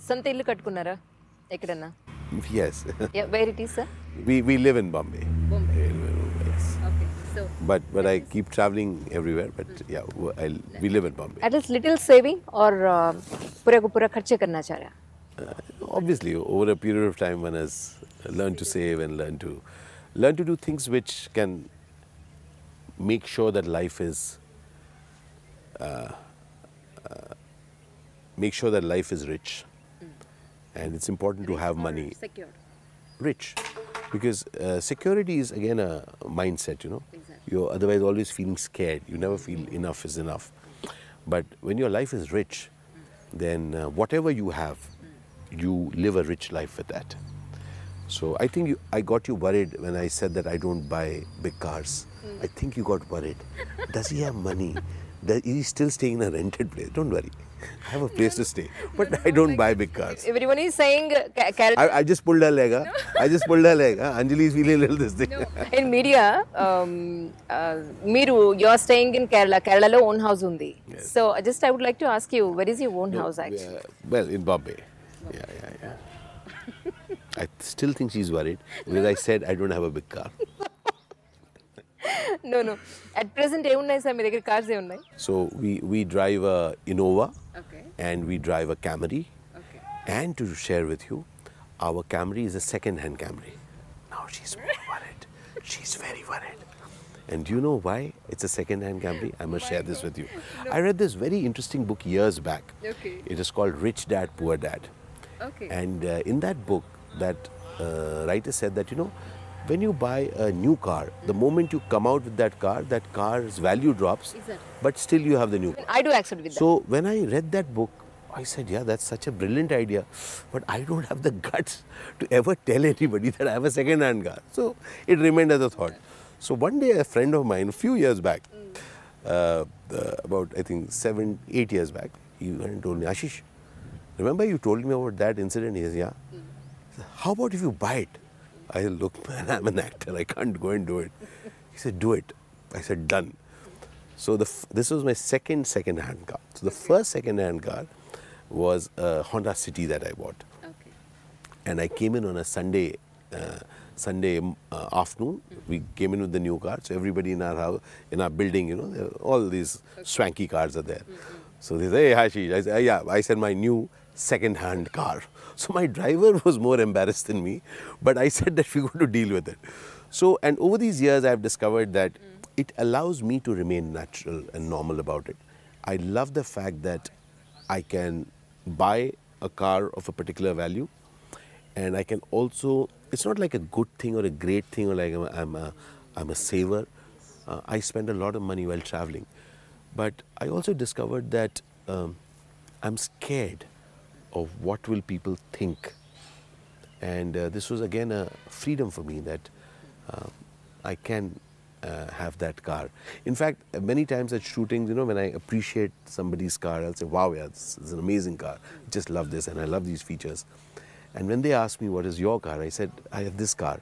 సొంత ఇల్లు కట్టుకున్నారా ఎక్కడన్నా? Yes. Yeah, where it is, sir? We live in Bombay. Bombay. Yes. Okay. So But I keep traveling everywhere. But yeah, we live in Bombay. at least little saving or पूरा को पूरा खर्चे करना चाह रहा? Obviously, over a period of time, one has learned to save and learn to do things which can make sure that life is rich. And it's important to have money. Secure. Rich. Because security is again a mindset, you know. Exactly. You're otherwise always feeling scared. You never feel enough is enough. But when your life is rich, then whatever you have, you live a rich life with that. So I think I got you worried when I said that I don't buy big cars. I think you got worried. Does he have money? Is he still staying in a rented place? Don't worry. I have a place to stay. But I don't buy big cars. Everyone is saying I just pulled her leg. I just pulled her leg. Anjali is feeling a little this thing. No. In media, you are staying in Kerala. Kerala lo own house undi. Yes. So I would like to ask you, where is your own house actually? Well, in Bombay. Yeah. I still think she's worried because I said I don't have a big car. No. At present, ఏ ఉన్నాయి sir మీ దగ్గర cars ఏ ఉన్నాయి? So we drive a Innova. Okay. And we drive a Camry. Okay. And to share with you, our Camry is a second-hand Camry. Now she's more worried. She's very worried. And do you know why it's a second-hand Camry? I must share this with you. No. I read this very interesting book years back. Okay. It is called Rich Dad, Poor Dad. Okay. And in that book, that writer said that, you know, when you buy a new car, the moment you come out with that car's value drops, Exactly. but still you have the new car. I do accept with that. So when I read that book, I said, yeah, that's such a brilliant idea, but I don't have the guts to ever tell anybody that I have a second-hand car. So it remained as a thought. So one day a friend of mine, a few years back, about I think 7-8 years back, he went and told me, Ashish, remember you told me about that incident? He said, yeah. Said, how about if you buy it? I said, look, man, I'm an actor. I can't go and do it. He said, do it. I said, done. So this was my second-hand car. So the first second-hand car was a Honda City that I bought. Okay. And I came in on a Sunday afternoon. We came in with the new car. So everybody in our house, in our building, you know, all these swanky cars are there. So they say, hey, Ashish. I said, yeah. I said, my new second-hand car. So my driver was more embarrassed than me, but I said that we're going to deal with it. So, and over these years, I've discovered that it allows me to remain natural and normal about it. I love the fact that I can buy a car of a particular value, and I can also, it's not like a good thing or a great thing or like I'm a saver. I spend a lot of money while traveling. But I also discovered that I'm scared of what will people think. And this was again a freedom for me that I can have that car. In fact, many times at shootings, you know, when I appreciate somebody's car, I'll say, wow, yeah, this is an amazing car. I just love this and I love these features. And when they ask me, what is your car? I said, I have this car.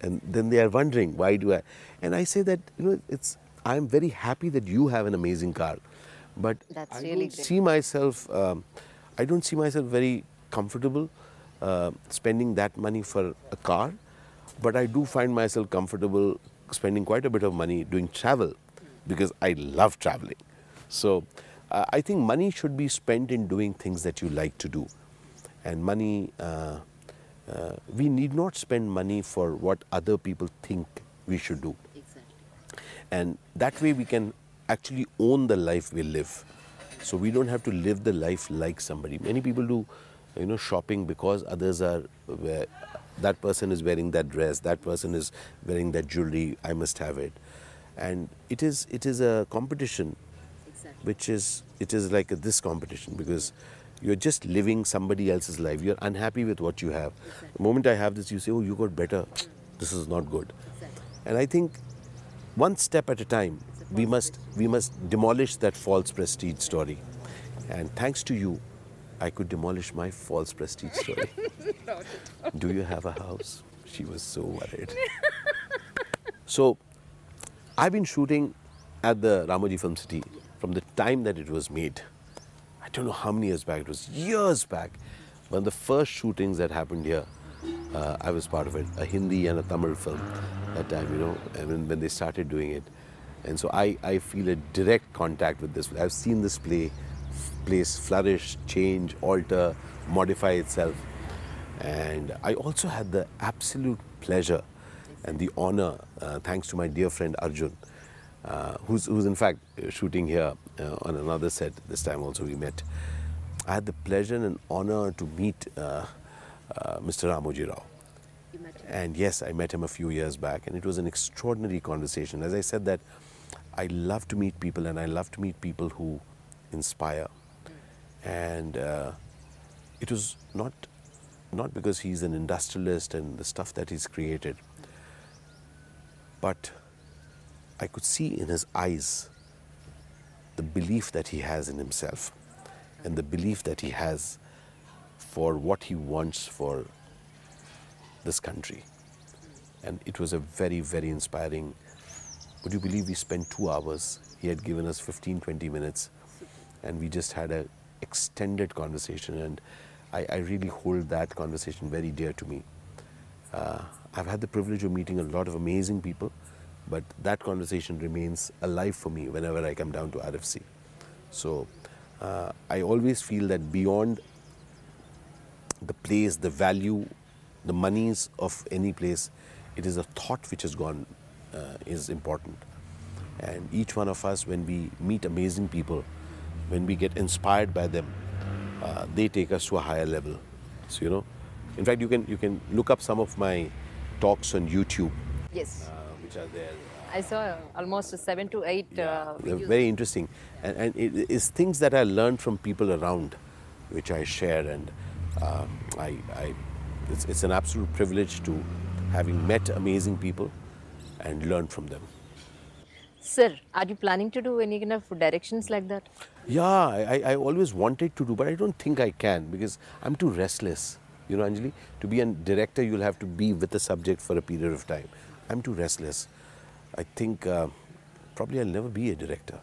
And then they are wondering, why do I? And I say that, you know, I'm very happy that you have an amazing car. But That's I really don't great. see myself, I don't see myself very comfortable spending that money for a car. But I do find myself comfortable spending quite a bit of money doing travel because I love traveling. So I think money should be spent in doing things that you like to do. And money, we need not spend money for what other people think we should do. Exactly. And that way we can actually own the life we live. So we don't have to live the life like somebody. Many people do, you know, shopping because others are, that person is wearing that dress, that person is wearing that jewelry, I must have it. And it is a competition, Exactly. which is like this competition because you're just living somebody else's life. You're unhappy with what you have. Exactly. The moment I have this, you say, oh, you got better. This is not good. Exactly. And I think one step at a time, we must demolish that false prestige story. And thanks to you, I could demolish my false prestige story. Do you have a house? She was so worried. So, I've been shooting at the Ramoji Film City from the time that it was made. I don't know how many years back, it was years back. One of the first shootings that happened here, I was part of it, a Hindi and a Tamil film that time, you know, and when they started doing it. And so I feel a direct contact with this. I've seen this place flourish, change, alter, modify itself. And I also had the absolute pleasure and the honor, thanks to my dear friend Arjun, who's in fact shooting here on another set. This time also we met. I had the pleasure and honor to meet Mr. Ramoji Rao. You met him? And yes, I met him a few years back, and it was an extraordinary conversation. As I said that, I love to meet people, and I love to meet people who inspire. And it was not because he's an industrialist and the stuff that he's created, but I could see in his eyes the belief that he has in himself and the belief that he has for what he wants for this country. And it was a very, very inspiring. Would you believe we spent 2 hours? He had given us 15-20 minutes and we just had an extended conversation, and I really hold that conversation very dear to me. I've had the privilege of meeting a lot of amazing people, but that conversation remains alive for me whenever I come down to RFC. So I always feel that beyond the place, the value, the monies of any place, it is a thought which has gone, is important. And each one of us, when we meet amazing people, when we get inspired by them, they take us to a higher level. So, you know, in fact, you can look up some of my talks on YouTube. Yes. Which are there. I saw almost 7 to 8 They're videos. very interesting. And it is things that I learned from people around, which I share. And it's an absolute privilege to having met amazing people and learned from them. Sir, are you planning to do any kind of directions like that? Yeah, I always wanted to do, but I don't think I can because I'm too restless. You know, Anjali, to be a director, you'll have to be with the subject for a period of time. I'm too restless. I think probably I'll never be a director.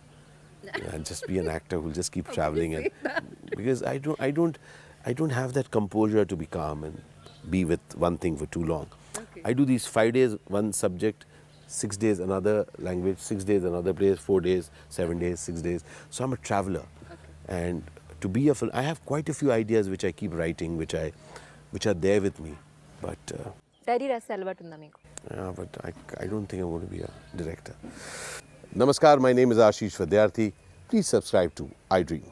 I'll just be an actor who'll just keep traveling, and because I don't have that composure to be calm and be with one thing for too long. Okay. I do these 5 days one subject, 6 days another language, 6 days another place, 4 days, 7 days, 6 days. So I'm a traveler. Okay. And to be a film, I have quite a few ideas which I keep writing, which are there with me. But yeah, but I don't think I want to be a director. Namaskar, my name is Ashish Vidyarthi. Please subscribe to iDream.